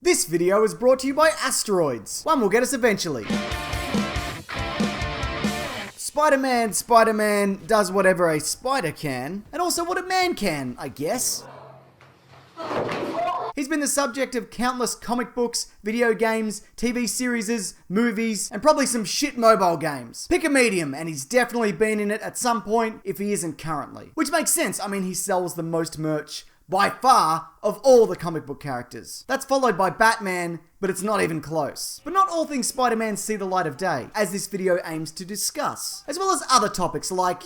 This video is brought to you by asteroids. One will get us eventually. Spider-Man does whatever a spider can, and also what a man can, I guess. He's been the subject of countless comic books, video games, TV series, movies, and probably some shit mobile games. Pick a medium, and he's definitely been in it at some point if he isn't currently. Which makes sense, I mean he sells the most merch by far of all the comic book characters. That's followed by Batman, but it's not even close. But not all things Spider-Man see the light of day, as this video aims to discuss, as well as other topics like...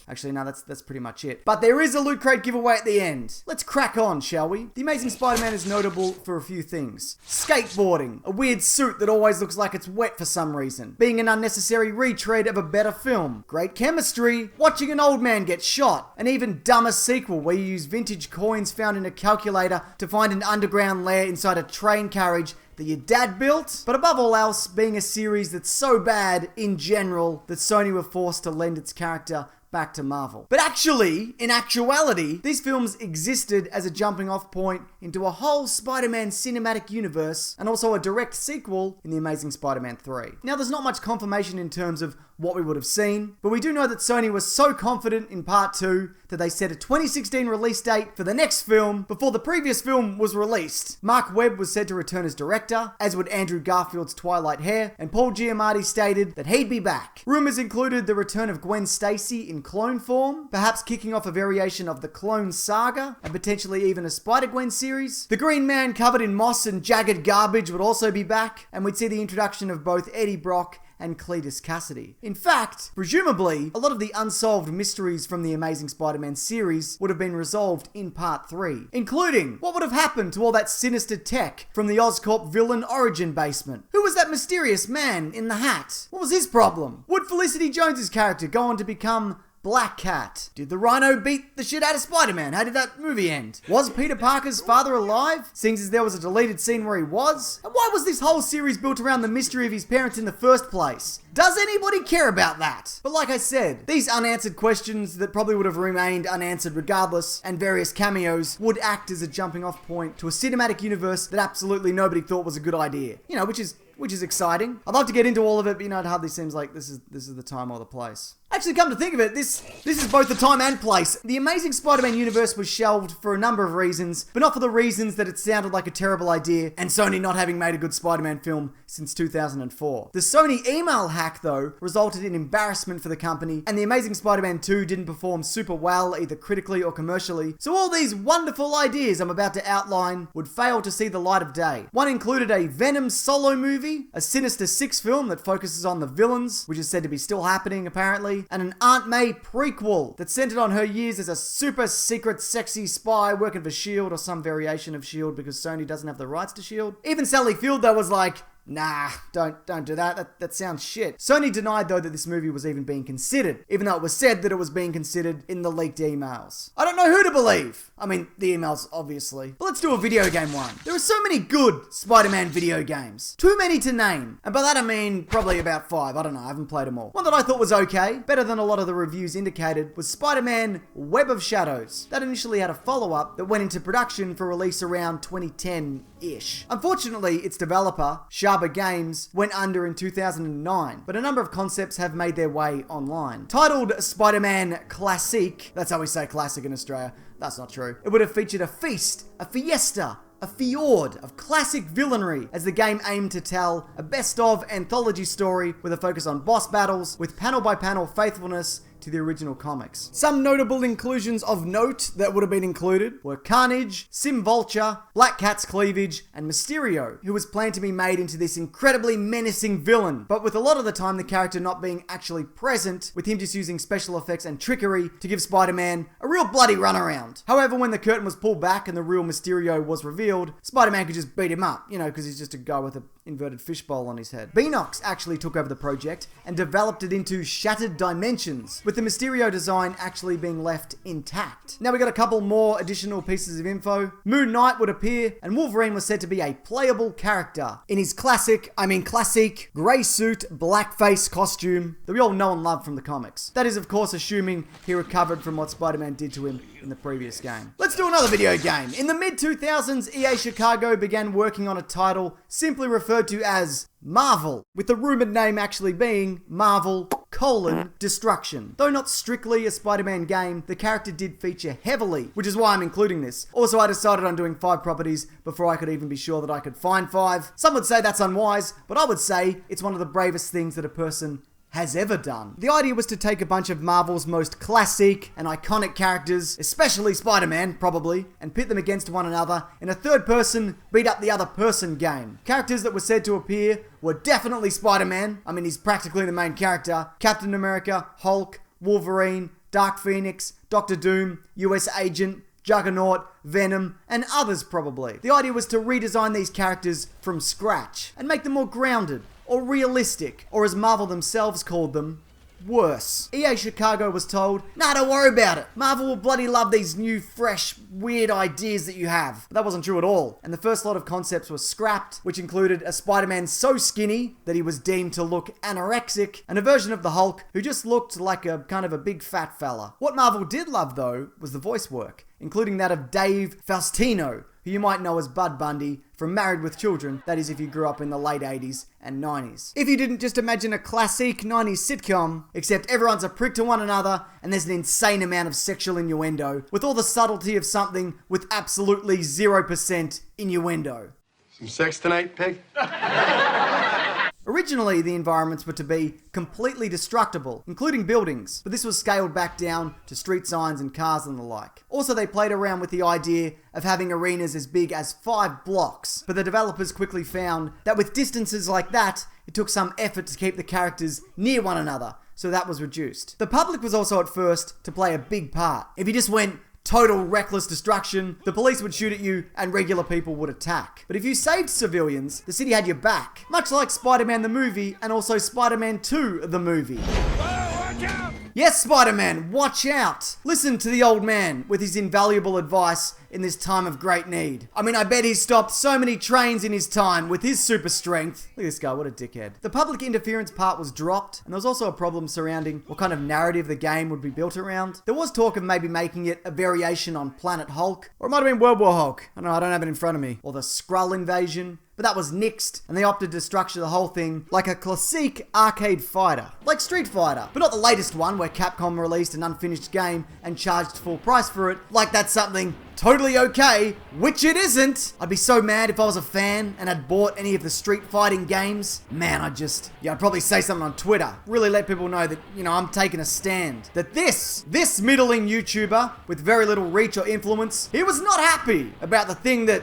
Actually, no, that's pretty much it. But there is a Loot Crate giveaway at the end. Let's crack on, shall we? The Amazing Spider-Man is notable for a few things. Skateboarding, a weird suit that always looks like it's wet for some reason, being an unnecessary retread of a better film, great chemistry, watching an old man get shot, an even dumber sequel where you use vintage coins found in a calculator to find an underground lair inside a train carriage that your dad built, but above all else, being a series that's so bad in general that Sony were forced to lend its character back to Marvel. But actually, in actuality, these films existed as a jumping off point into a whole Spider-Man cinematic universe and also a direct sequel in The Amazing Spider-Man 3. Now, there's not much confirmation in terms of what we would have seen, but we do know that Sony was so confident in Part 2 that they set a 2016 release date for the next film before the previous film was released. Mark Webb was said to return as director, as would Andrew Garfield's Twilight hair, and Paul Giamatti stated that he'd be back. Rumors included the return of Gwen Stacy in clone form, perhaps kicking off a variation of the Clone Saga, and potentially even a Spider-Gwen series. The Green Man covered in moss and jagged garbage would also be back, and we'd see the introduction of both Eddie Brock and Cletus Cassidy. In fact, presumably, a lot of the unsolved mysteries from the Amazing Spider-Man series would have been resolved in Part 3, including what would have happened to all that sinister tech from the Oscorp villain origin basement. Who was that mysterious man in the hat? What was his problem? Would Felicity Jones's character go on to become Black Cat? Did the Rhino beat the shit out of Spider-Man? How did that movie end? Was Peter Parker's father alive, seeing as there was a deleted scene where he was? And why was this whole series built around the mystery of his parents in the first place? Does anybody care about that? But like I said, these unanswered questions that probably would have remained unanswered regardless, and various cameos, would act as a jumping off point to a cinematic universe that absolutely nobody thought was a good idea. You know, which is exciting. I'd love to get into all of it, but you know, it hardly seems like this is the time or the place. Actually, come to think of it, this is both the time and place. The Amazing Spider-Man universe was shelved for a number of reasons, but not for the reasons that it sounded like a terrible idea and Sony not having made a good Spider-Man film since 2004. The Sony email hack, though, resulted in embarrassment for the company, and The Amazing Spider-Man 2 didn't perform super well, either critically or commercially, so all these wonderful ideas I'm about to outline would fail to see the light of day. One included a Venom solo movie, a Sinister Six film that focuses on the villains, which is said to be still happening apparently, and an Aunt May prequel that centered on her years as a super secret sexy spy working for S.H.I.E.L.D. or some variation of S.H.I.E.L.D. because Sony doesn't have the rights to S.H.I.E.L.D. Even Sally Field though was like, nah, don't do that. That sounds shit. Sony denied though that this movie was even being considered, even though it was said that it was being considered in the leaked emails. I don't know who to believe. I mean, the emails, obviously. But let's do a video game one. There are so many good Spider-Man video games. Too many to name. And by that I mean probably about 5. I don't know, I haven't played them all. One that I thought was okay, better than a lot of the reviews indicated, was Spider-Man Web of Shadows. That initially had a follow-up that went into production for release around 2010-ish. Unfortunately, its developer, Sharba Games, went under in 2009, but a number of concepts have made their way online. Titled Spider-Man Classique, that's how we say classic in Australia, that's not true. It would have featured a feast, a fiesta, a fjord of classic villainry as the game aimed to tell a best-of anthology story with a focus on boss battles with panel-by-panel faithfulness to the original comics. Some notable inclusions of note that would have been included were Carnage, Sim Vulture, Black Cat's Cleavage, and Mysterio, who was planned to be made into this incredibly menacing villain, but with a lot of the time the character not being actually present, with him just using special effects and trickery to give Spider-Man a real bloody runaround. However, when the curtain was pulled back and the real Mysterio was revealed, Spider-Man could just beat him up, you know, because he's just a guy with an inverted fishbowl on his head. Beanox actually took over the project and developed it into Shattered Dimensions, with with the Mysterio design actually being left intact. Now we got a couple more additional pieces of info. Moon Knight would appear, and Wolverine was said to be a playable character in his classic grey suit, blackface costume that we all know and love from the comics. That is, of course, assuming he recovered from what Spider-Man did to him in the previous game. Let's do another video game. In the mid-2000s, EA Chicago began working on a title simply referred to as Marvel, with the rumored name actually being Marvel: Destruction. Though not strictly a Spider-Man game, the character did feature heavily, which is why I'm including this. Also, I decided on doing 5 properties before I could even be sure that I could find 5. Some would say that's unwise, but I would say it's one of the bravest things that a person has ever done. The idea was to take a bunch of Marvel's most classic and iconic characters, especially Spider-Man, probably, and pit them against one another in a third-person, beat-up-the-other-person game. Characters that were said to appear were definitely Spider-Man. I mean, he's practically the main character. Captain America, Hulk, Wolverine, Dark Phoenix, Doctor Doom, US Agent, Juggernaut, Venom, and others probably. The idea was to redesign these characters from scratch and make them more grounded, or realistic, or as Marvel themselves called them, worse. EA Chicago was told, nah, don't worry about it. Marvel will bloody love these new, fresh, weird ideas that you have. But that wasn't true at all. And the first lot of concepts were scrapped, which included a Spider-Man so skinny that he was deemed to look anorexic, and a version of the Hulk who just looked like a kind of a big fat fella. What Marvel did love, though, was the voice work, including that of Dave Faustino, who you might know as Bud Bundy from Married with Children, that is if you grew up in the late 80s and 90s. If you didn't, just imagine a classic 90s sitcom, except everyone's a prick to one another and there's an insane amount of sexual innuendo, with all the subtlety of something with absolutely 0% innuendo. Some sex tonight, pig? Originally, the environments were to be completely destructible, including buildings, but this was scaled back down to street signs and cars and the like. Also, they played around with the idea of having arenas as big as 5 blocks, but the developers quickly found that with distances like that, it took some effort to keep the characters near one another, so that was reduced. The public was also at first to play a big part. If you just went total reckless destruction, the police would shoot at you and regular people would attack. But if you saved civilians, the city had your back. Much like Spider-Man the movie and also Spider-Man 2 the movie. Whoa, watch out! Yes, Spider-Man, watch out! Listen to the old man with his invaluable advice in this time of great need. I mean, I bet he's stopped so many trains in his time with his super strength. Look at this guy, what a dickhead. The public interference part was dropped, and there was also a problem surrounding what kind of narrative the game would be built around. There was talk of maybe making it a variation on Planet Hulk, or it might have been World War Hulk. I don't know, I don't have it in front of me. Or the Skrull invasion. But that was nixed, and they opted to structure the whole thing like a classic arcade fighter, like Street Fighter, but not the latest one where Capcom released an unfinished game and charged full price for it, like that's something totally okay, which it isn't. I'd be so mad if I was a fan and had bought any of the street fighting games. Man, I'd probably say something on Twitter, really let people know that, I'm taking a stand. That this middling YouTuber with very little reach or influence, he was not happy about the thing that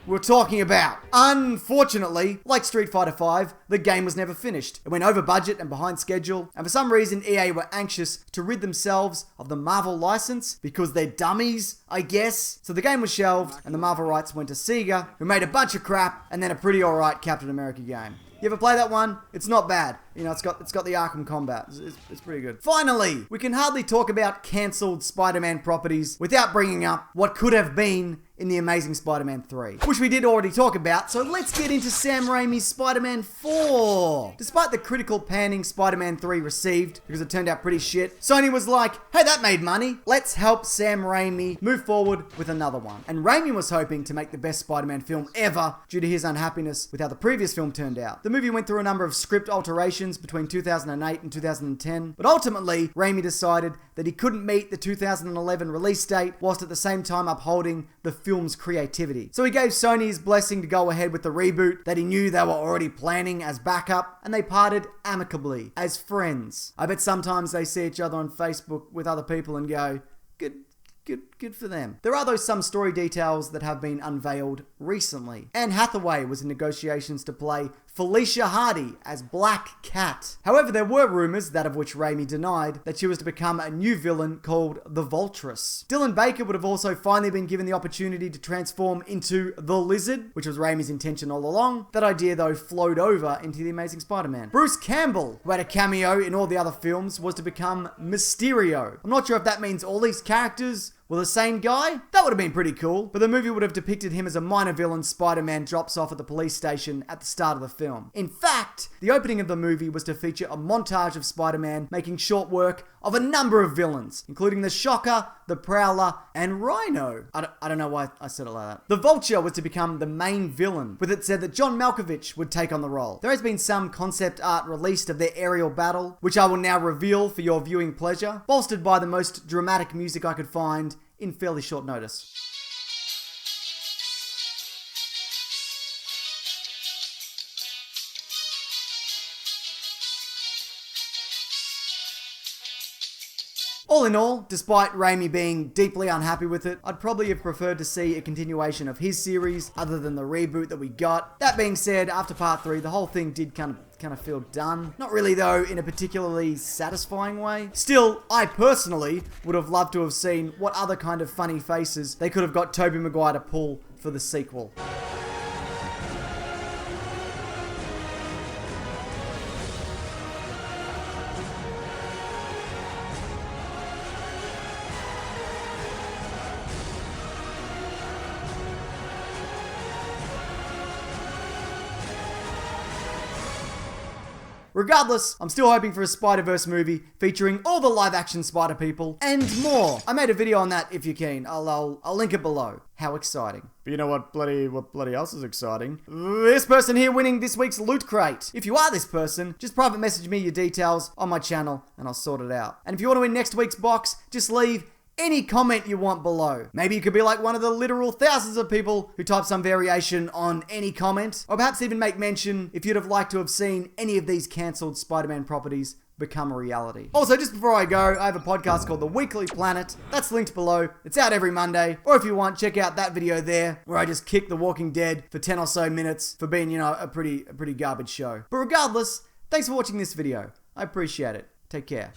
we're talking about. Unfortunately, like Street Fighter V, the game was never finished. It went over budget and behind schedule, and for some reason EA were anxious to rid themselves of the Marvel license because they're dummies, I guess. So the game was shelved and the Marvel rights went to Sega, who made a bunch of crap and then a pretty alright Captain America game. You ever play that one? It's not bad. It's got the Arkham combat. It's pretty good. Finally, we can hardly talk about cancelled Spider-Man properties without bringing up what could have been in The Amazing Spider-Man 3, which we did already talk about, so let's get into Sam Raimi's Spider-Man 4. Despite the critical panning Spider-Man 3 received, because it turned out pretty shit, Sony was like, hey, that made money. Let's help Sam Raimi move forward with another one. And Raimi was hoping to make the best Spider-Man film ever due to his unhappiness with how the previous film turned out. The movie went through a number of script alterations between 2008 and 2010, but ultimately, Raimi decided that he couldn't meet the 2011 release date whilst at the same time upholding the film's creativity. So he gave Sony his blessing to go ahead with the reboot that he knew they were already planning as backup, and they parted amicably, as friends. I bet sometimes they see each other on Facebook with other people and go, good Good for them. There are though some story details that have been unveiled recently. Anne Hathaway was in negotiations to play Felicia Hardy as Black Cat. However, there were rumors, that of which Raimi denied, that she was to become a new villain called the Vultress. Dylan Baker would have also finally been given the opportunity to transform into the Lizard, which was Raimi's intention all along. That idea, though, flowed over into The Amazing Spider-Man. Bruce Campbell, who had a cameo in all the other films, was to become Mysterio. I'm not sure if that means all these characters were the same guy. That would have been pretty cool, but the movie would have depicted him as a minor villain Spider-Man drops off at the police station at the start of the film. In fact, the opening of the movie was to feature a montage of Spider-Man making short work of a number of villains, including the Shocker, the Prowler, and Rhino. I don't know why I said it like that. The Vulture was to become the main villain, with it said that John Malkovich would take on the role. There has been some concept art released of their aerial battle, which I will now reveal for your viewing pleasure, bolstered by the most dramatic music I could find in fairly short notice. All in all, despite Raimi being deeply unhappy with it, I'd probably have preferred to see a continuation of his series other than the reboot that we got. That being said, after part 3, the whole thing did kind of feel done. Not really though, in a particularly satisfying way. Still, I personally would have loved to have seen what other kind of funny faces they could have got Tobey Maguire to pull for the sequel. Regardless, I'm still hoping for a Spider-Verse movie featuring all the live-action Spider people and more. I made a video on that if you're keen. I'll link it below. How exciting. But you know what bloody else is exciting? This person here winning this week's Loot Crate. If you are this person, just private message me your details on my channel and I'll sort it out. And if you want to win next week's box, just leave any comment you want below. Maybe you could be like one of the literal thousands of people who type some variation on any comment, or perhaps even make mention if you'd have liked to have seen any of these cancelled Spider-Man properties become a reality. Also, just before I go, I have a podcast called The Weekly Planet. That's linked below. It's out every Monday. Or if you want, check out that video there where I just kick The Walking Dead for 10 or so minutes for being, a pretty garbage show. But regardless, thanks for watching this video. I appreciate it. Take care.